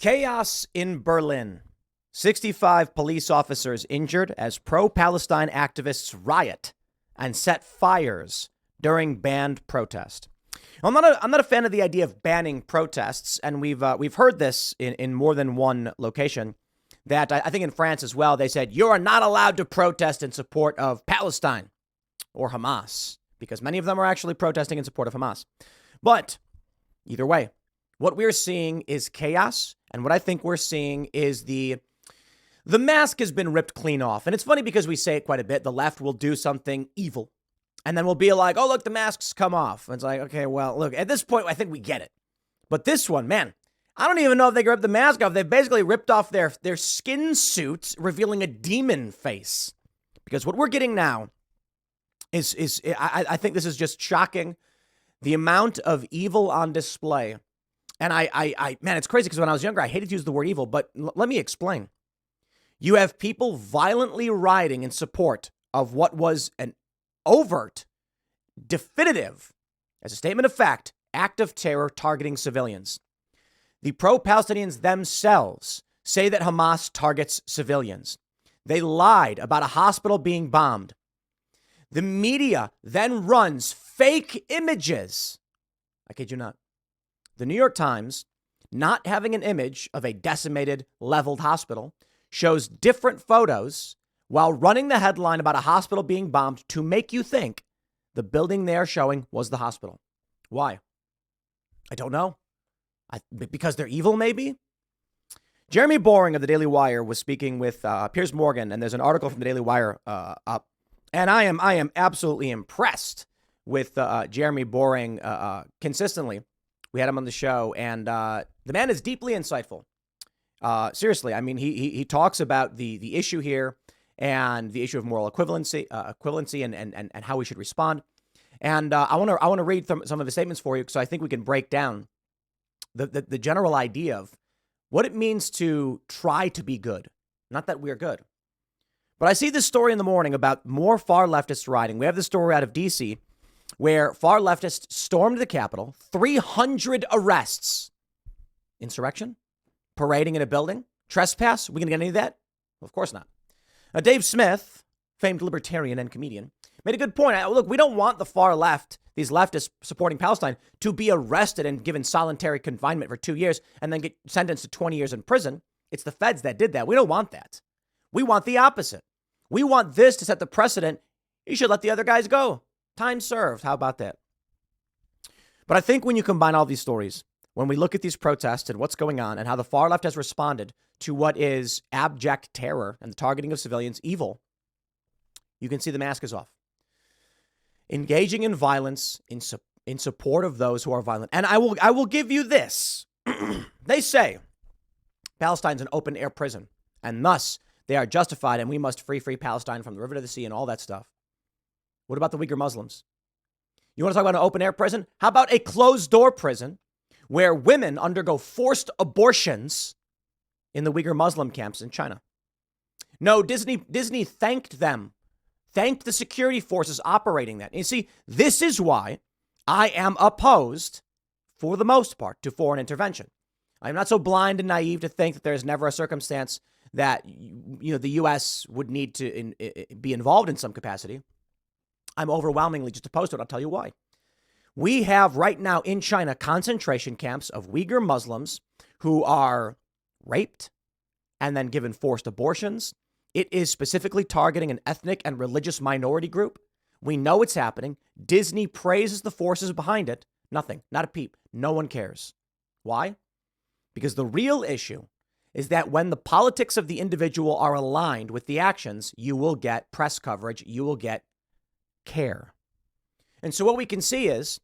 Chaos in Berlin. 65 police officers injured as pro-Palestine activists riot and set fires during banned protest. I'm not a fan of the idea of banning protests, and we've heard this in more than one location. That I think in France as well, they said you are not allowed to protest in support of Palestine or Hamas, because many of them are actually protesting in support of Hamas. But either way, what we're seeing is chaos, and what I think we're seeing is the mask has been ripped clean off. And it's funny because we say it quite a bit. The left will do something evil, and then we'll be like, oh, look, the masks come off. And it's like, okay, well, look, at this point, I think we get it. But this one, man, I don't even know if they can rip the mask off. They've basically ripped off their skin suits, revealing a demon face. Because what we're getting now is I think this is just shocking. The amount of evil on display. And man, it's crazy because when I was younger, I hated to use the word evil, but let me explain. You have people violently rioting in support of what was an overt, definitive, as a statement of fact, act of terror targeting civilians. The pro-Palestinians themselves say that Hamas targets civilians. They lied about a hospital being bombed. The media then runs fake images. I kid you not. The New York Times, not having an image of a decimated, leveled hospital, shows different photos while running the headline about a hospital being bombed to make you think the building they're showing was the hospital. Why? I don't know. Because they're evil, maybe? Jeremy Boring of the Daily Wire was speaking with Piers Morgan, and there's an article from the Daily Wire up. And I am absolutely impressed with Jeremy Boring consistently. We had him on the show, and the man is deeply insightful. Seriously, I mean, he talks about the issue here and the issue of moral equivalency and how we should respond. And I want to read some of his statements for you, so I think we can break down the general idea of what it means to try to be good. Not that we're good. But I see this story in the morning about more far leftists rioting. We have the story out of D.C. where far leftists stormed the Capitol, 300 arrests. Insurrection? Parading in a building? Trespass? We going to get any of that? Well, of course not. Dave Smith, famed libertarian and comedian, made a good point. Look, we don't want the far left, these leftists supporting Palestine, to be arrested and given solitary confinement for 2 years and then get sentenced to 20 years in prison. It's the feds that did that. We don't want that. We want the opposite. We want this to set the precedent. You should let the other guys go. Time served. How about that? But I think when you combine all these stories, when we look at these protests and what's going on and how the far left has responded to what is abject terror and the targeting of civilians, evil, you can see the mask is off. Engaging in violence in support of those who are violent. And I will give you this. They say Palestine's an open air prison, and thus they are justified, and we must free Palestine from the river to the sea and all that stuff. What about the Uyghur Muslims? You want to talk about an open air prison? How about a closed door prison where women undergo forced abortions in the Uyghur Muslim camps in China? No, Disney thanked them, thanked the security forces operating that. And you see, this is why I am opposed, for the most part, to foreign intervention. I'm not so blind and naive to think that there's never a circumstance that the U.S. would need to be involved in some capacity. I'm overwhelmingly just opposed to it. I'll tell you why. We have right now in China concentration camps of Uyghur Muslims who are raped and then given forced abortions. It is specifically targeting an ethnic and religious minority group. We know it's happening. Disney praises the forces behind it. Nothing, not a peep. No one cares. Why? Because the real issue is that when the politics of the individual are aligned with the actions, you will get press coverage. You will get care. And so what we can see is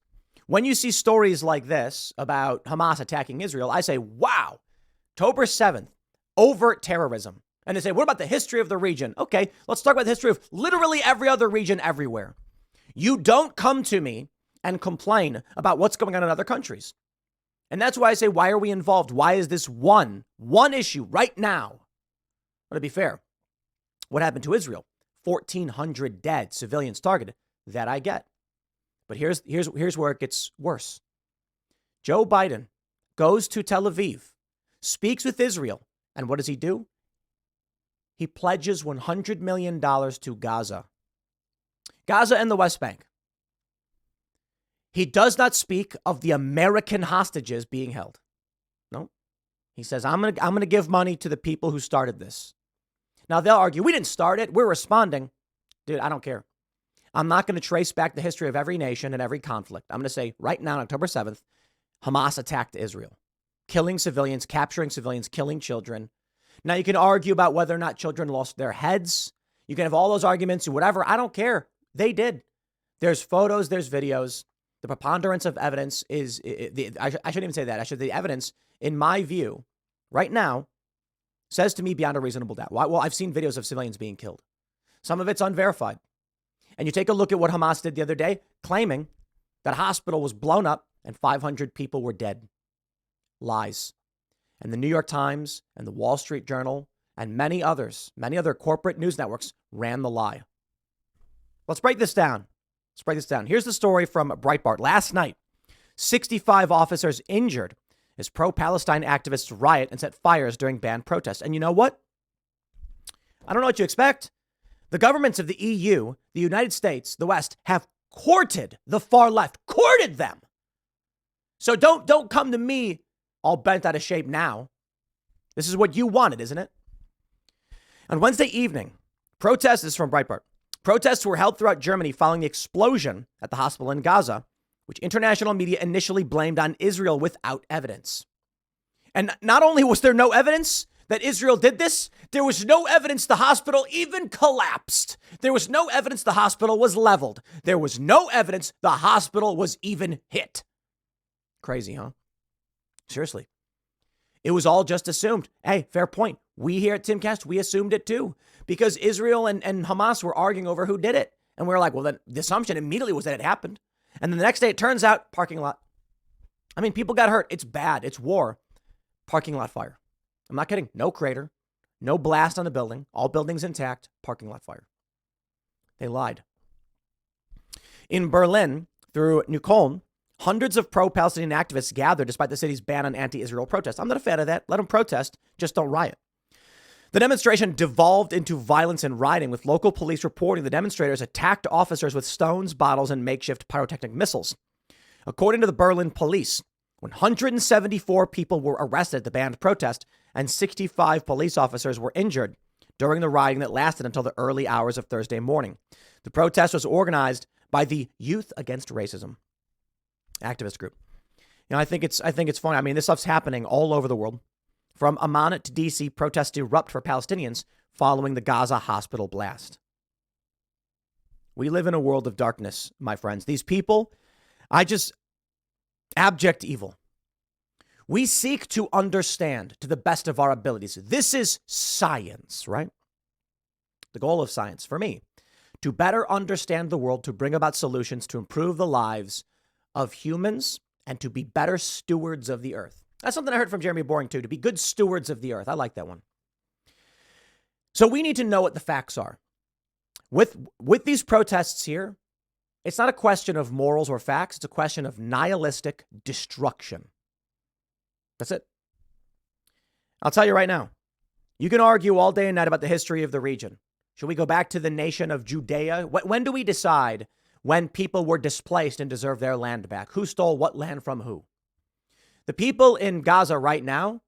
when you see stories like this about Hamas attacking Israel, I say, wow, October 7th, overt terrorism. And they say, what about the history of the region? Okay, let's talk about the history of literally every other region everywhere. You don't come to me and complain about what's going on in other countries. And that's why I say, why are we involved? Why is this one issue right now? Well, to be fair, what happened to Israel? 1,400 dead civilians targeted. That I get. But here's where it gets worse. Joe Biden goes to Tel Aviv speaks with Israel. And what does he do? He pledges $100 million to Gaza. Gaza and the West Bank. He does not speak of the American hostages being held. No. He says, I'm going to give money to the people who started this. Now, they'll argue, we didn't start it. We're responding. Dude, I don't care. I'm not going to trace back the history of every nation and every conflict. I'm going to say right now, on October 7th, Hamas attacked Israel, killing civilians, capturing civilians, killing children. Now, you can argue about whether or not children lost their heads. You can have all those arguments and whatever. I don't care. They did. There's photos, there's videos. The preponderance of evidence is, I shouldn't even say that. The evidence, in my view, right now, says to me beyond a reasonable doubt. Well, I've seen videos of civilians being killed. Some of it's unverified. And you take a look at what Hamas did the other day, claiming that a hospital was blown up and 500 people were dead. Lies. And the New York Times and the Wall Street Journal and many other corporate news networks ran the lie. Let's break this down. Here's the story from Breitbart. Last night, 65 officers injured as pro-Palestine activists riot and set fires during banned protests. And you know what? I don't know what you expect. The governments of the EU, the United States, the West have courted the far left, courted them. So don't come to me all bent out of shape now. This is what you wanted, isn't it? On Wednesday evening, protests, this is from Breitbart, protests were held throughout Germany following the explosion at the hospital in Gaza, which international media initially blamed on Israel without evidence. And not only was there no evidence that Israel did this, there was no evidence the hospital even collapsed. There was no evidence the hospital was leveled. There was no evidence the hospital was even hit. Crazy, huh? Seriously. It was all just assumed. Hey, fair point. We here at Timcast, we assumed it too, because Israel and Hamas were arguing over who did it. And we were like, well, then the assumption immediately was that it happened. And then the next day, it turns out, parking lot. I mean, people got hurt. It's bad. It's war. Parking lot fire. I'm not kidding. No crater. No blast on the building. All buildings intact. Parking lot fire. They lied. In Berlin, through Neukölln, hundreds of pro-Palestinian activists gathered despite the city's ban on anti-Israel protests. I'm not a fan of that. Let them protest. Just don't riot. The demonstration devolved into violence and rioting, with local police reporting the demonstrators attacked officers with stones, bottles, and makeshift pyrotechnic missiles. According to the Berlin police, 174 people were arrested at the banned protest, and 65 police officers were injured during the rioting that lasted until the early hours of Thursday morning. The protest was organized by the Youth Against Racism activist group. You know, I think it's funny. I mean, this stuff's happening all over the world. From Amman to D.C., protests erupt for Palestinians following the Gaza hospital blast. We live in a world of darkness, my friends. These people, abject evil. We seek to understand to the best of our abilities. This is science, right? The goal of science, for me, to better understand the world, to bring about solutions, to improve the lives of humans, and to be better stewards of the earth. That's something I heard from Jeremy Boring, too, to be good stewards of the earth. I like that one. So we need to know what the facts are. With these protests here, it's not a question of morals or facts. It's a question of nihilistic destruction. That's it. I'll tell you right now, you can argue all day and night about the history of the region. Should we go back to the nation of Judea? When do we decide when people were displaced and deserve their land back? Who stole what land from who? The people in Gaza right now,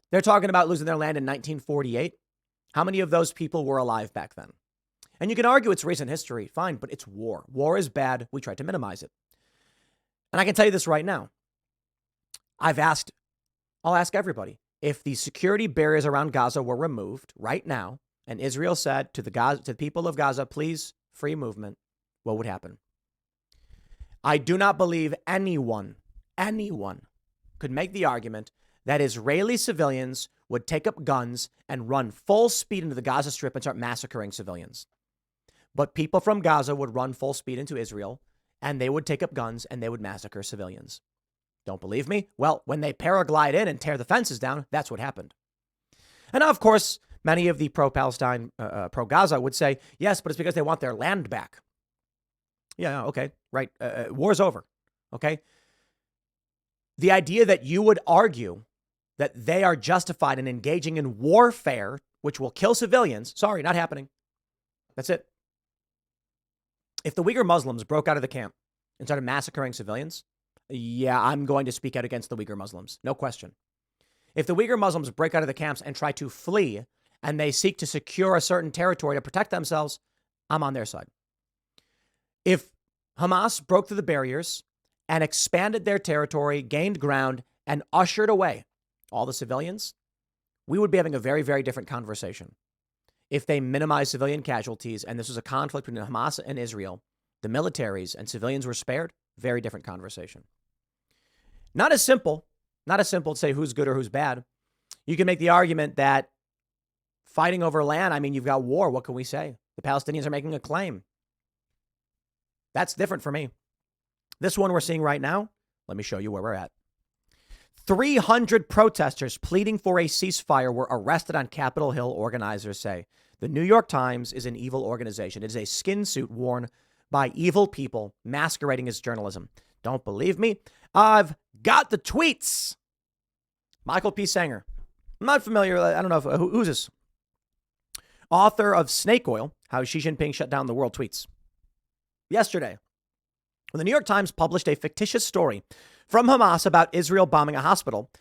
they're talking about losing their land in 1948. How many of those people were alive back then? And you can argue it's recent history, fine, but it's war. War is bad. We try to minimize it. And I can tell you this right now. I'll ask everybody, if the security barriers around Gaza were removed right now, and Israel said to the people of Gaza, please, free movement, what would happen? I do not believe anyone could make the argument that Israeli civilians would take up guns and run full speed into the Gaza Strip and start massacring civilians. But people from Gaza would run full speed into Israel, and they would take up guns and they would massacre civilians. Don't believe me? Well, when they paraglide in and tear the fences down, that's what happened. And now, of course, many of the pro-Palestine, pro-Gaza would say, yes, but it's because they want their land back. Yeah, okay, right. War's over, okay? The idea that you would argue that they are justified in engaging in warfare, which will kill civilians. Sorry, not happening. That's it. If the Uyghur Muslims broke out of the camp and started massacring civilians, yeah, I'm going to speak out against the Uyghur Muslims. No question. If the Uyghur Muslims break out of the camps and try to flee and they seek to secure a certain territory to protect themselves, I'm on their side. If Hamas broke through the barriers and expanded their territory, gained ground, and ushered away all the civilians, we would be having a very, very different conversation. If they minimize civilian casualties and this was a conflict between Hamas and Israel, the militaries and civilians were spared, very different conversation. Not as simple to say who's good or who's bad. You can make the argument that fighting over land, I mean, you've got war. What can we say? The Palestinians are making a claim. That's different for me. This one we're seeing right now, let me show you where we're at. 300 protesters pleading for a ceasefire were arrested on Capitol Hill, organizers say. The New York Times is an evil organization. It is a skin suit worn by evil people masquerading as journalism. Don't believe me? I've got the tweets. Michael P. Sanger. I'm not familiar. I don't know who's this. Author of Snake Oil, How Xi Jinping Shut Down the World tweets. Yesterday, when the New York Times published a fictitious story from Hamas about Israel bombing a hospital,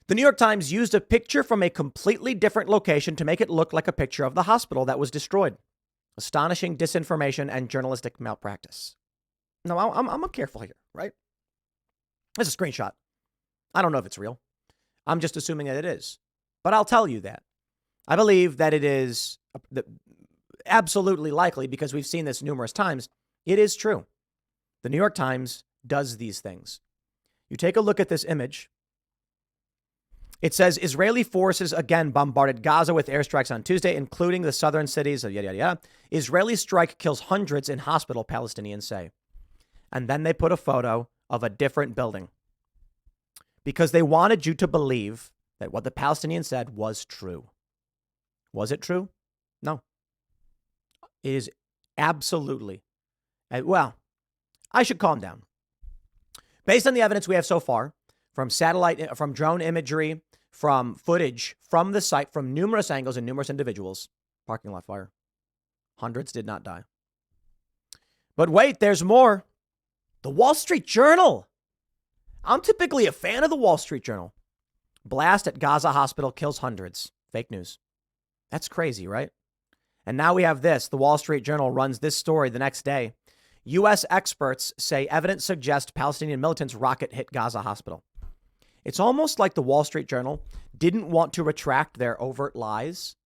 the New York Times used a picture from a completely different location to make it look like a picture of the hospital that was destroyed. Astonishing disinformation and journalistic malpractice. No, I'm careful here, right? It's a screenshot. I don't know if it's real. I'm just assuming that it is. But I'll tell you that. I believe that it is absolutely likely, because we've seen this numerous times. It is true. The New York Times does these things. You take a look at this image. It says Israeli forces again bombarded Gaza with airstrikes on Tuesday, including the southern cities of yada, yada, yada. Israeli strike kills hundreds in hospital, Palestinians say. And then they put a photo of a different building because they wanted you to believe that what the Palestinians said was true. Was it true? No. It is absolutely. Well, I should calm down. Based on the evidence we have so far, from satellite, from drone imagery, from footage from the site, from numerous angles and numerous individuals, parking lot fire, hundreds did not die. But wait, there's more. The Wall Street Journal. I'm typically a fan of the Wall Street Journal. Blast at Gaza hospital kills hundreds. Fake news. That's crazy, right? And now we have this. The Wall Street Journal runs this story the next day. U.S. experts say evidence suggests Palestinian militants rocket hit Gaza hospital. It's almost like the Wall Street Journal didn't want to retract their overt lies.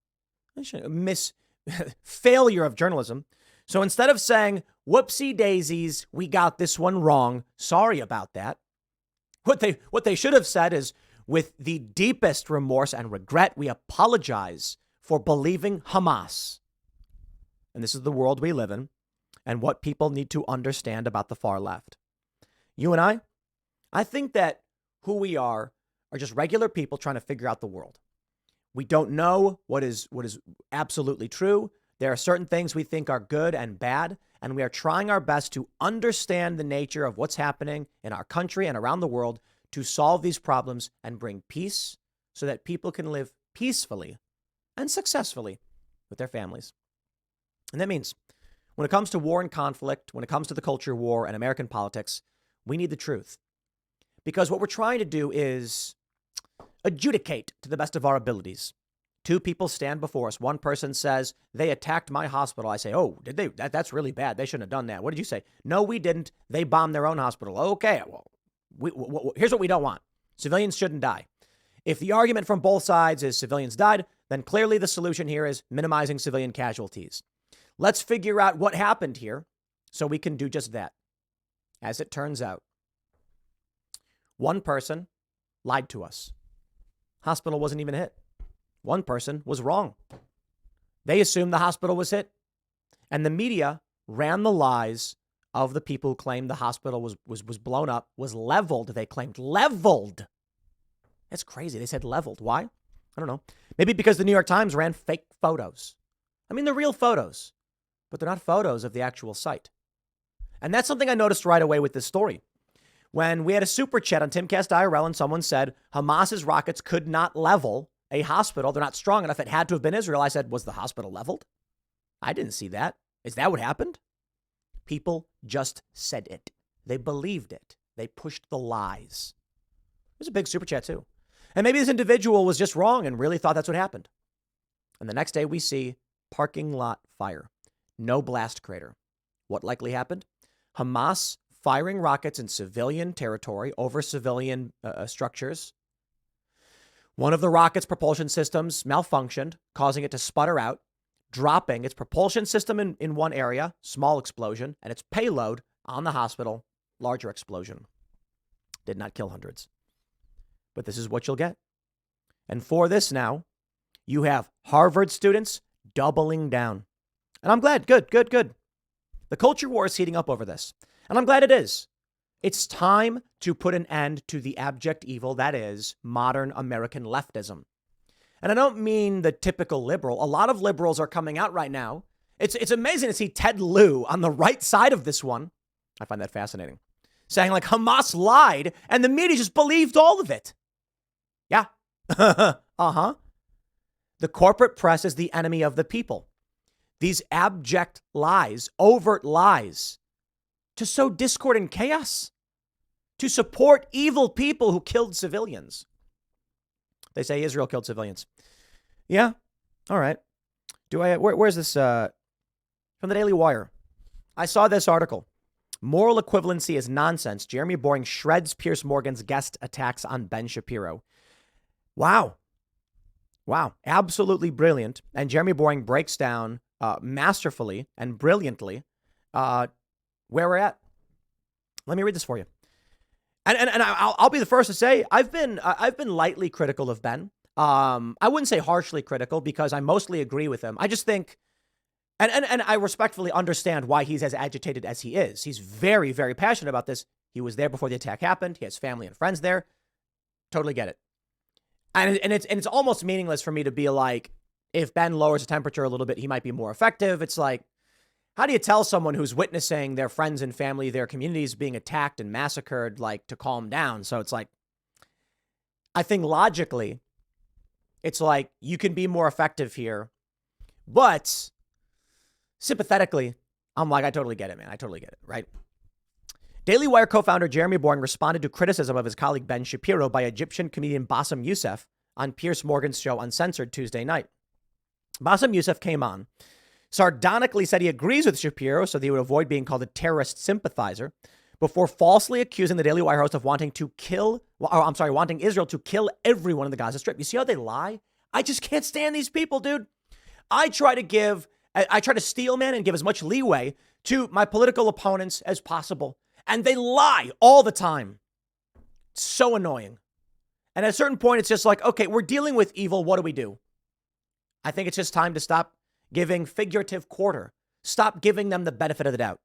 Failure of journalism. So instead of saying, whoopsie daisies, we got this one wrong, sorry about that, what they should have said is, with the deepest remorse and regret, we apologize for believing Hamas. And this is the world we live in and what people need to understand about the far left. You and I think that who we are just regular people trying to figure out the world. We don't know what is absolutely true. There are certain things we think are good and bad, and we are trying our best to understand the nature of what's happening in our country and around the world to solve these problems and bring peace so that people can live peacefully and successfully with their families. And that means when it comes to war and conflict, when it comes to the culture war and American politics, we need the truth. Because what we're trying to do is adjudicate to the best of our abilities. Two people stand before us. One person says, they attacked my hospital. I say, oh, did they? That's really bad. They shouldn't have done that. What did you say? No, we didn't. They bombed their own hospital. Okay, well, here's what we don't want. Civilians shouldn't die. If the argument from both sides is civilians died, then clearly the solution here is minimizing civilian casualties. Let's figure out what happened here so we can do just that. As it turns out, one person lied to us. Hospital wasn't even hit. One person was wrong. They assumed the hospital was hit. And the media ran the lies of the people who claimed the hospital was blown up, was leveled. They claimed leveled. That's crazy. They said leveled. Why? I don't know. Maybe because the New York Times ran fake photos. I mean, they're real photos, but they're not photos of the actual site. And that's something I noticed right away with this story. when we had a super chat on Timcast IRL and someone said Hamas's rockets could not level a hospital. They're not strong enough. It had to have been Israel. I said, was the hospital leveled? I didn't see that. Is that what happened? People just said it. They believed it. They pushed the lies. There's a big super chat too. And maybe this individual was just wrong and really thought that's what happened. And the next day we see parking lot fire. No blast crater. What likely happened? Hamas firing rockets in civilian territory over civilian structures. One of the rocket's propulsion systems malfunctioned, causing it to sputter out, dropping its propulsion system in one area, small explosion, and its payload on the hospital, larger explosion. Did not kill hundreds. But this is what you'll get. And for this now, you have Harvard students doubling down. And I'm glad. Good. The culture war is heating up over this. And I'm glad it is. It's time to put an end to the abject evil that is modern American leftism. And I don't mean the typical liberal. A lot of liberals are coming out right now. It's amazing to see Ted Lieu on the right side of this one. I find that fascinating. Saying like Hamas lied and the media just believed all of it. Yeah. Uh-huh. The corporate press is the enemy of the people. These abject lies, overt lies, to sow discord and chaos, to support evil people who killed civilians. They say Israel killed civilians. Yeah. All right. Where's this? From the Daily Wire. I saw this article. Moral equivalency is nonsense. Jeremy Boring shreds Piers Morgan's guest attacks on Ben Shapiro. Wow. Absolutely brilliant. And Jeremy Boring breaks down masterfully and brilliantly where we're at. Let me read this for you. And I'll be the first to say I've been lightly critical of Ben. I wouldn't say harshly critical because I mostly agree with him. I just think, and I respectfully understand why he's as agitated as he is. He's very, very passionate about this. He was there before the attack happened. He has family and friends there. Totally get it. And it's almost meaningless for me to be like, if Ben lowers the temperature a little bit, he might be more effective. It's like, how do you tell someone who's witnessing their friends and family, their communities being attacked and massacred, like to calm down? So it's like, I think logically, it's like you can be more effective here, but sympathetically, I'm like, I totally get it, man. I totally get it, right? Daily Wire co-founder Jeremy Boring responded to criticism of his colleague Ben Shapiro by Egyptian comedian Bassem Youssef on Piers Morgan's show Uncensored Tuesday night. Bassem Youssef came on, sardonically said he agrees with Shapiro so that he would avoid being called a terrorist sympathizer, before falsely accusing the Daily Wire host of wanting Israel to kill everyone in the Gaza Strip. You see how they lie? I just can't stand these people, dude. I try to steel man and give as much leeway to my political opponents as possible. And they lie all the time. It's so annoying. And at a certain point, it's just like, okay, we're dealing with evil. What do we do? I think it's just time to stop giving figurative quarter. Stop giving them the benefit of the doubt.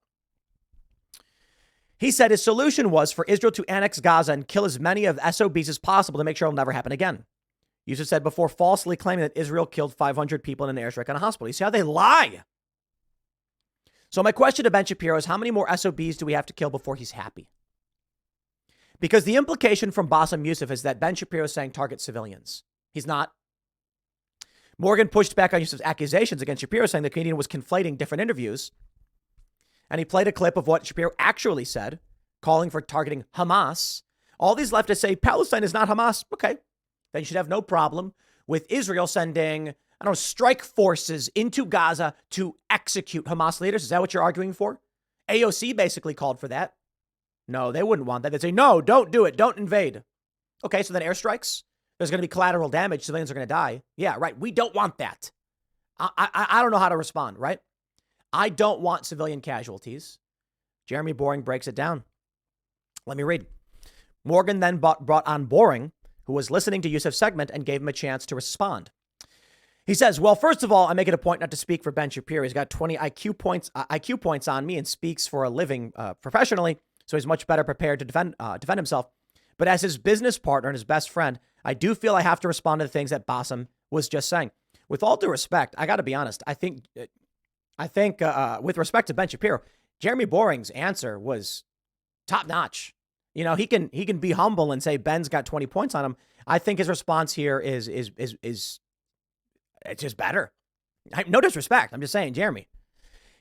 He said his solution was for Israel to annex Gaza and kill as many of SOBs as possible to make sure it'll never happen again. Youssef said before falsely claiming that Israel killed 500 people in an airstrike on a hospital. You see how they lie? So my question to Ben Shapiro is, how many more SOBs do we have to kill before he's happy? Because the implication from Bassem Youssef is that Ben Shapiro is saying target civilians. He's not. Morgan pushed back on Youssef's accusations against Shapiro, saying the comedian was conflating different interviews. And he played a clip of what Shapiro actually said, calling for targeting Hamas. All these leftists say Palestine is not Hamas. Okay, then you should have no problem with Israel sending, strike forces into Gaza to execute Hamas leaders. Is that what you're arguing for? AOC basically called for that. No, they wouldn't want that. They'd say, no, don't do it. Don't invade. Okay, so then airstrikes. There's going to be collateral damage. Civilians are going to die. Yeah, right. We don't want that. I don't know how to respond, right? I don't want civilian casualties. Jeremy Boring breaks it down. Let me read. Morgan then brought on Boring, who was listening to Youssef's segment, and gave him a chance to respond. He says, well, first of all, I make it a point not to speak for Ben Shapiro. He's got 20 IQ points on me and speaks for a living professionally, so he's much better prepared to defend himself. But as his business partner and his best friend, I do feel I have to respond to the things that Bassem was just saying. With all due respect, I got to be honest. I think with respect to Ben Shapiro, Jeremy Boring's answer was top notch. You know, he can be humble and say Ben's got 20 points on him. I think his response here is it's just better. No disrespect. I'm just saying, Jeremy.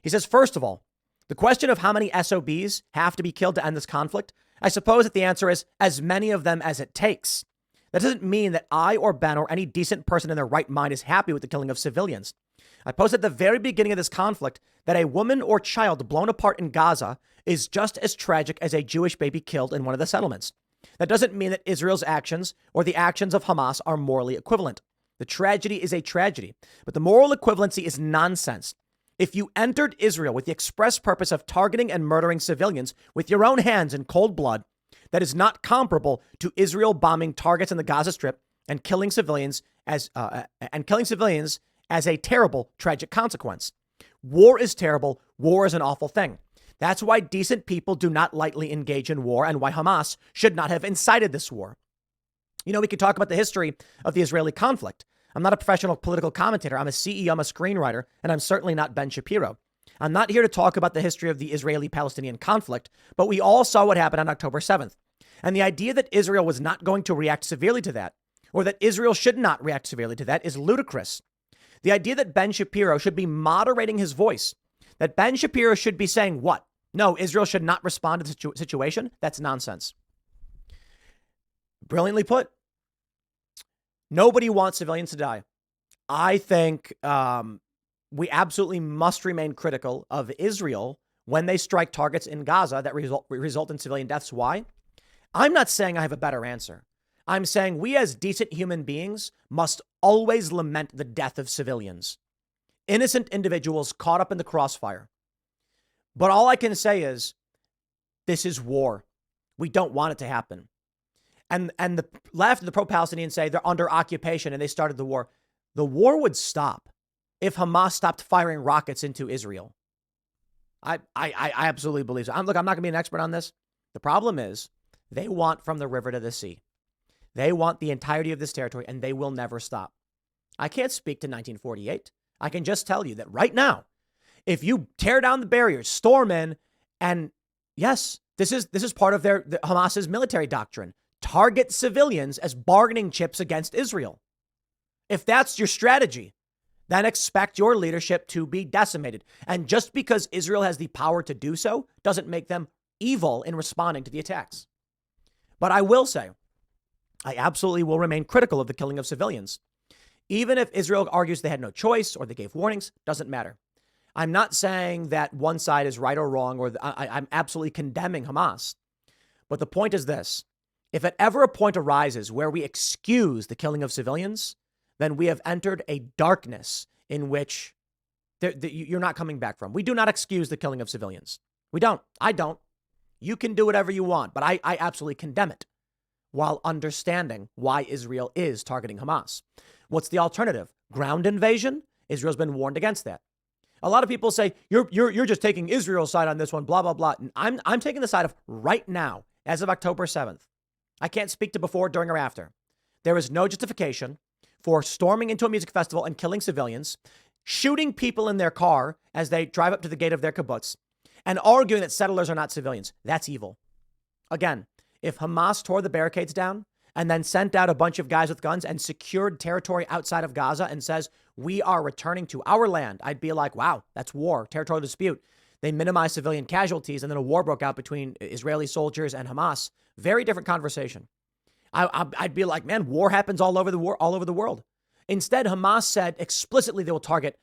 He says, first of all, the question of how many SOBs have to be killed to end this conflict, I suppose that the answer is as many of them as it takes. That doesn't mean that I or Ben or any decent person in their right mind is happy with the killing of civilians. I posted at the very beginning of this conflict that a woman or child blown apart in Gaza is just as tragic as a Jewish baby killed in one of the settlements. That doesn't mean that Israel's actions or the actions of Hamas are morally equivalent. The tragedy is a tragedy, but the moral equivalency is nonsense. If you entered Israel with the express purpose of targeting and murdering civilians with your own hands in cold blood, that is not comparable to Israel bombing targets in the Gaza Strip and killing civilians as a terrible, tragic consequence. War is terrible. War is an awful thing. That's why decent people do not lightly engage in war and why Hamas should not have incited this war. You know, we could talk about the history of the Israeli conflict. I'm not a professional political commentator. I'm a CEO, I'm a screenwriter, and I'm certainly not Ben Shapiro. I'm not here to talk about the history of the Israeli-Palestinian conflict, but we all saw what happened on October 7th. And the idea that Israel was not going to react severely to that, or that Israel should not react severely to that, is ludicrous. The idea that Ben Shapiro should be moderating his voice, that Ben Shapiro should be saying what? No, Israel should not respond to the situation. That's nonsense. Brilliantly put. Nobody wants civilians to die. I think we absolutely must remain critical of Israel when they strike targets in Gaza that result in civilian deaths. Why? I'm not saying I have a better answer. I'm saying we as decent human beings must always lament the death of civilians, innocent individuals caught up in the crossfire. But all I can say is this is war. We don't want it to happen. And the left and the pro-Palestinians say they're under occupation and they started the war. The war would stop if Hamas stopped firing rockets into Israel. I absolutely believe so. I'm not going to be an expert on this. The problem is they want from the river to the sea. They want the entirety of this territory and they will never stop. I can't speak to 1948. I can just tell you that right now, if you tear down the barriers, storm in, and yes, this is part of the Hamas's military doctrine. Target civilians as bargaining chips against Israel. If that's your strategy, then expect your leadership to be decimated. And just because Israel has the power to do so doesn't make them evil in responding to the attacks. But I will say, I absolutely will remain critical of the killing of civilians. Even if Israel argues they had no choice or they gave warnings, doesn't matter. I'm not saying that one side is right or wrong, or I'm absolutely condemning Hamas. But the point is this. If at ever a point arises where we excuse the killing of civilians, then we have entered a darkness in which you're not coming back from. We do not excuse the killing of civilians. We don't. I don't. You can do whatever you want, but I absolutely condemn it while understanding why Israel is targeting Hamas. What's the alternative? Ground invasion? Israel's been warned against that. A lot of people say, you're just taking Israel's side on this one, blah, blah, blah. And I'm taking the side of right now, as of October 7th. I can't speak to before, during, or after. There is no justification for storming into a music festival and killing civilians, shooting people in their car as they drive up to the gate of their kibbutz, and arguing that settlers are not civilians. That's evil. Again, if Hamas tore the barricades down and then sent out a bunch of guys with guns and secured territory outside of Gaza and says, we are returning to our land, I'd be like, wow, that's war, territorial dispute. They minimize civilian casualties, and then a war broke out between Israeli soldiers and Hamas. Very different conversation. I'd be like, man, war happens all over the world. Instead, Hamas said explicitly they will target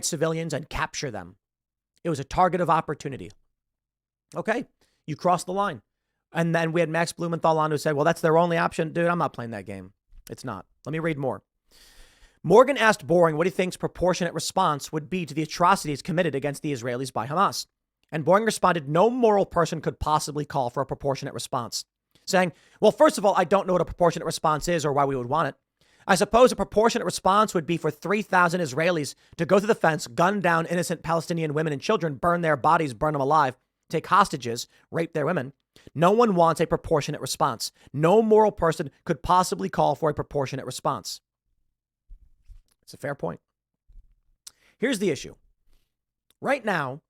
civilians and capture them. It was a target of opportunity. Okay, you crossed the line. And then we had Max Blumenthal on who said, well, that's their only option. Dude, I'm not playing that game. It's not. Let me read more. Morgan asked Boring what he thinks proportionate response would be to the atrocities committed against the Israelis by Hamas. And Boring responded, no moral person could possibly call for a proportionate response, saying, well, first of all, I don't know what a proportionate response is or why we would want it. I suppose a proportionate response would be for 3,000 Israelis to go through the fence, gun down innocent Palestinian women and children, burn their bodies, burn them alive, take hostages, rape their women. No one wants a proportionate response. No moral person could possibly call for a proportionate response. It's a fair point. Here's the issue. Right now,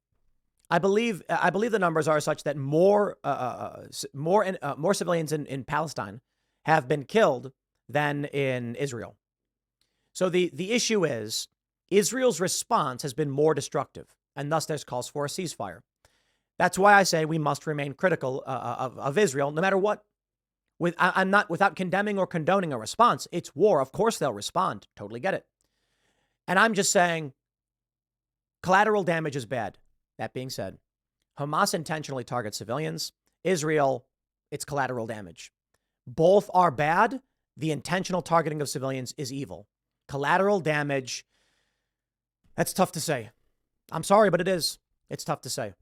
I believe the numbers are such that more civilians in Palestine have been killed than in Israel. So the issue is Israel's response has been more destructive, and thus there's calls for a ceasefire. That's why I say we must remain critical of Israel, no matter what. I'm not without condemning or condoning a response. It's war. Of course they'll respond. Totally get it. And I'm just saying collateral damage is bad. That being said, Hamas intentionally targets civilians. Israel, it's collateral damage. Both are bad. The intentional targeting of civilians is evil. Collateral damage, that's tough to say. I'm sorry, but it is. It's tough to say.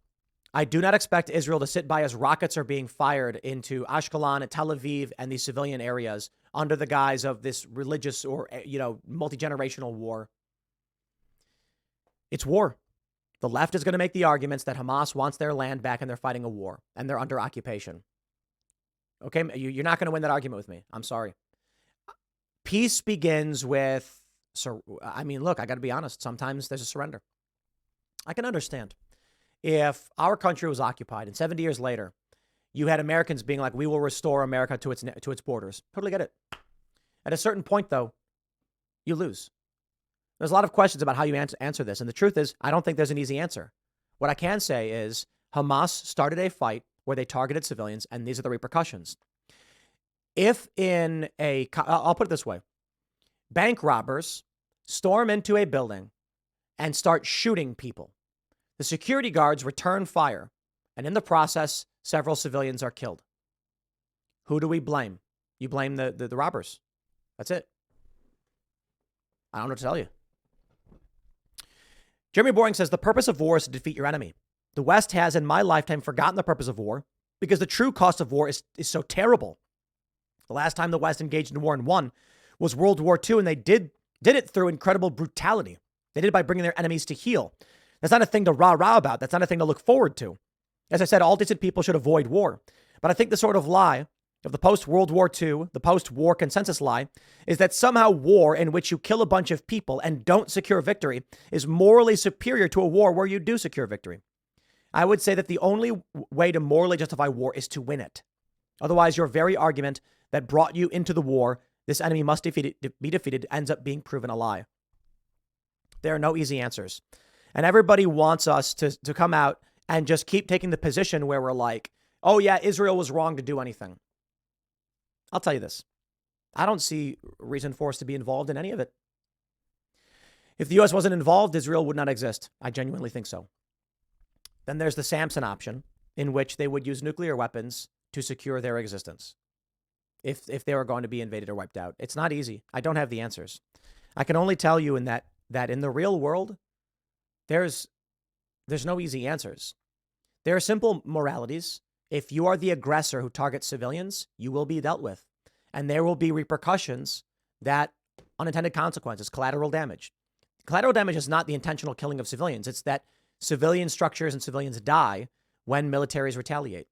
I do not expect Israel to sit by as rockets are being fired into Ashkelon and Tel Aviv and these civilian areas under the guise of this religious or, multi-generational war. It's war. The left is going to make the arguments that Hamas wants their land back and they're fighting a war and they're under occupation. Okay, you're not going to win that argument with me. I'm sorry. Peace begins with, look, I got to be honest. Sometimes there's a surrender. I can understand. If our country was occupied and 70 years later, you had Americans being like, we will restore America to its borders. Totally get it. At a certain point, though, you lose. There's a lot of questions about how you answer this. And the truth is, I don't think there's an easy answer. What I can say is Hamas started a fight where they targeted civilians, and these are the repercussions. If I'll put it this way, bank robbers storm into a building and start shooting people. The security guards return fire, and in the process, several civilians are killed. Who do we blame? You blame the robbers. That's it. I don't know what to tell you. Jeremy Boring says, the purpose of war is to defeat your enemy. The West has, in my lifetime, forgotten the purpose of war because the true cost of war is so terrible. The last time the West engaged in war and won was World War II, and they did it through incredible brutality. They did it by bringing their enemies to heel. That's not a thing to rah-rah about. That's not a thing to look forward to. As I said, all decent people should avoid war. But I think the sort of lie of the post-World War II, the post-war consensus lie, is that somehow war in which you kill a bunch of people and don't secure victory is morally superior to a war where you do secure victory. I would say that the only way to morally justify war is to win it. Otherwise, your very argument that brought you into the war, this enemy must be defeated, ends up being proven a lie. There are no easy answers. And everybody wants us to come out and just keep taking the position where we're like, oh, yeah, Israel was wrong to do anything. I'll tell you this. I don't see reason for us to be involved in any of it. If the U.S. wasn't involved, Israel would not exist. I genuinely think so. Then there's the Samson option, in which they would use nuclear weapons to secure their existence if they were going to be invaded or wiped out. It's not easy. I don't have the answers. I can only tell you that in the real world, there's no easy answers. There are simple moralities. If you are the aggressor who targets civilians, you will be dealt with. And there will be repercussions, that unintended consequences, collateral damage. Collateral damage is not the intentional killing of civilians. It's that civilian structures and civilians die when militaries retaliate.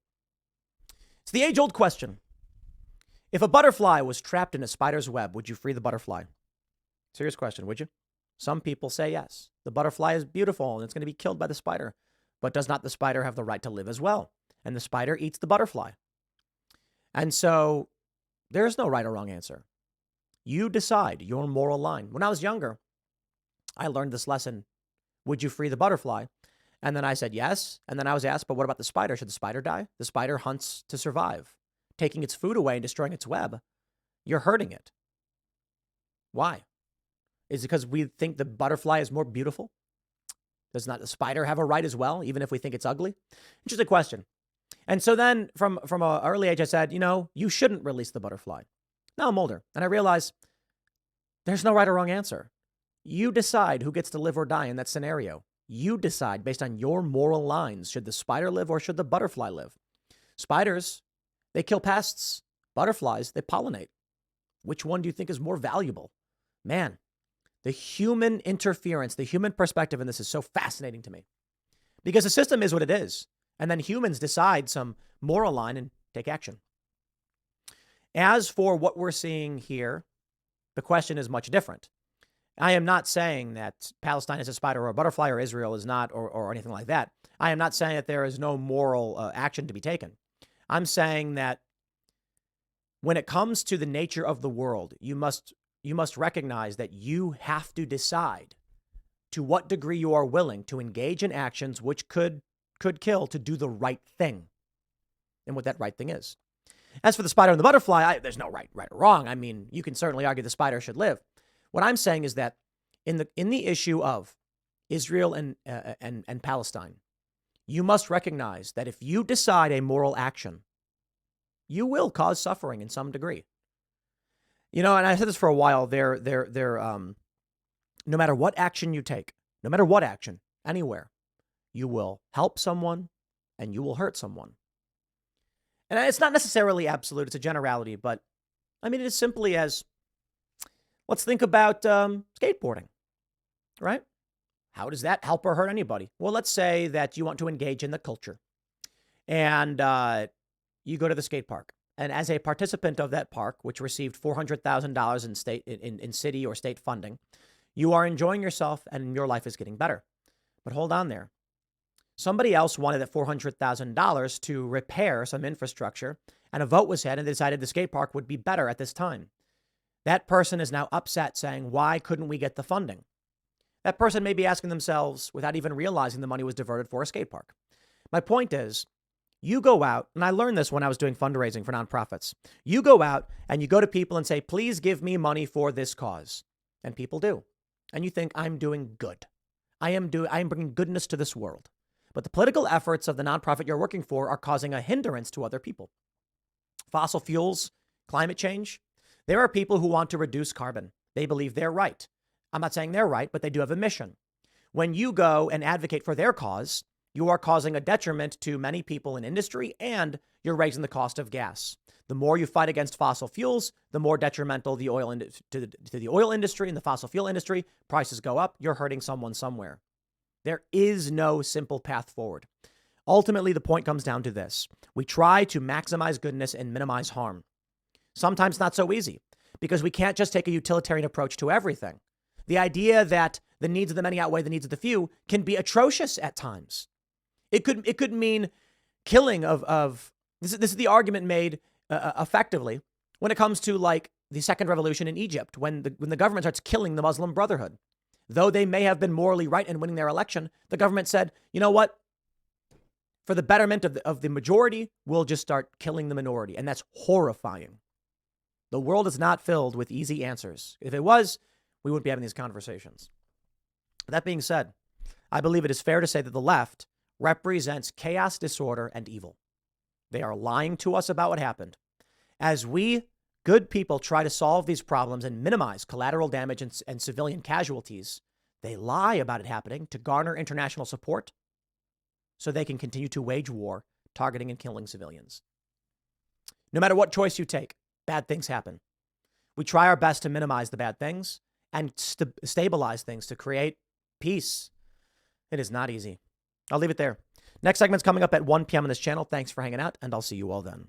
It's the age-old question. If a butterfly was trapped in a spider's web, would you free the butterfly? Serious question, would you? Some people say yes. The butterfly is beautiful and it's going to be killed by the spider. But does not the spider have the right to live as well? And the spider eats the butterfly. And so there's no right or wrong answer. You decide your moral line. When I was younger, I learned this lesson. Would you free the butterfly? And then I said yes. And then I was asked, but what about the spider? Should the spider die? The spider hunts to survive. Taking its food away and destroying its web, you're hurting it. Why? Is it because we think the butterfly is more beautiful? Does not the spider have a right as well, even if we think it's ugly? Interesting question. And so then from an early age, I said, you shouldn't release the butterfly. Now I'm older and I realize there's no right or wrong answer. You decide who gets to live or die in that scenario. You decide based on your moral lines. Should the spider live or should the butterfly live? Spiders, they kill pests. Butterflies, they pollinate. Which one do you think is more valuable? Man, the human interference, the human perspective in this is so fascinating to me. Because the system is what it is. And then humans decide some moral line and take action. As for what we're seeing here, the question is much different. I am not saying that Palestine is a spider or a butterfly or Israel is not or anything like that. I am not saying that there is no moral action to be taken. I'm saying that when it comes to the nature of the world, you must recognize that you have to decide to what degree you are willing to engage in actions which could kill to do the right thing, and what that right thing is. As for the spider and the butterfly, there's no right or wrong. I mean, you can certainly argue the spider should live. What I'm saying is that in the issue of Israel and Palestine, you must recognize that if you decide a moral action, you will cause suffering in some degree. You know, and I said this for a while. No matter what action you take, no matter what action, anywhere, you will help someone and you will hurt someone. And it's not necessarily absolute. It's a generality, but I mean, it is simply as, let's think about skateboarding, right? How does that help or hurt anybody? Well, let's say that you want to engage in the culture and you go to the skate park. And as a participant of that park, which received $400,000 in city or state funding, you are enjoying yourself and your life is getting better. But hold on there. Somebody else wanted that $400,000 to repair some infrastructure, and a vote was had and they decided the skate park would be better at this time. That person is now upset saying, why couldn't we get the funding? That person may be asking themselves, without even realizing the money was diverted for a skate park. My point is, you go out, and I learned this when I was doing fundraising for nonprofits. You go out and you go to people and say, please give me money for this cause. And people do. And you think, I'm doing good. I am bringing goodness to this world. But the political efforts of the nonprofit you're working for are causing a hindrance to other people. Fossil fuels, climate change. There are people who want to reduce carbon. They believe they're right. I'm not saying they're right, but they do have a mission. When you go and advocate for their cause, you are causing a detriment to many people in industry, and you're raising the cost of gas. The more you fight against fossil fuels, the more detrimental to the oil industry and the fossil fuel industry. Prices go up. You're hurting someone somewhere. There is no simple path forward. Ultimately, the point comes down to this. We try to maximize goodness and minimize harm. Sometimes not so easy, because we can't just take a utilitarian approach to everything. The idea that the needs of the many outweigh the needs of the few can be atrocious at times. It could mean killing of this is the argument made effectively when it comes to like the second revolution in Egypt, when the government starts killing the Muslim Brotherhood. Though they may have been morally right in winning their election, the government said, you know what? For the betterment of the majority, we'll just start killing the minority. And that's horrifying. The world is not filled with easy answers. If it was, we wouldn't be having these conversations. That being said, I believe it is fair to say that the left represents chaos, disorder, and evil. They are lying to us about what happened. As we good people try to solve these problems and minimize collateral damage and civilian casualties, they lie about it happening to garner international support so they can continue to wage war, targeting and killing civilians. No matter what choice you take, bad things happen. We try our best to minimize the bad things and stabilize things to create peace. It is not easy. I'll leave it there. Next segment's coming up at 1 p.m. on this channel. Thanks for hanging out, and I'll see you all then.